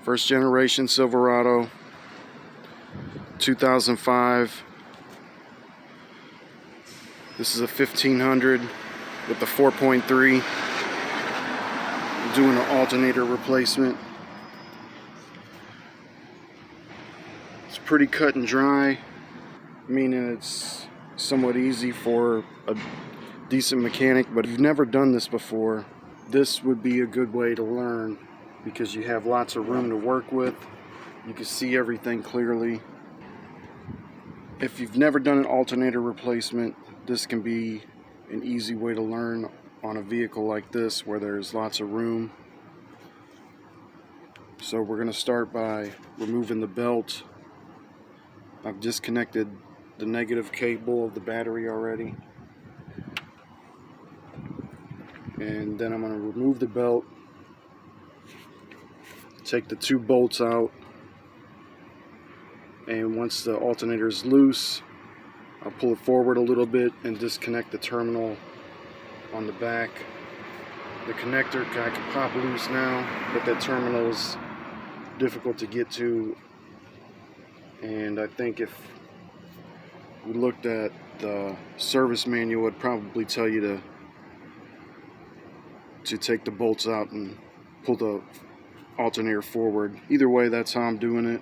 First generation Silverado, 2005. This is a 1500 with the 4.3. I'm doing an alternator replacement. It's pretty cut and dry, meaning it's somewhat easy for a decent mechanic, but if you've never done this before, this would be a good way to learn because you have lots of room to work with. You can see everything clearly. If you've never done an alternator replacement, this can be an easy way to learn on a vehicle like this where there's lots of room. So we're going to start by removing the belt. I've disconnected the negative cable of the battery already. And then I'm going to remove the belt, take the two bolts out, and once the alternator is loose, I'll pull it forward a little bit and disconnect the terminal on the back. The connector I can pop loose now, but that terminal is difficult to get to, and I think if we looked at the service manual, it would probably tell you to take the bolts out and pull the alternator forward. Either way, that's how I'm doing it.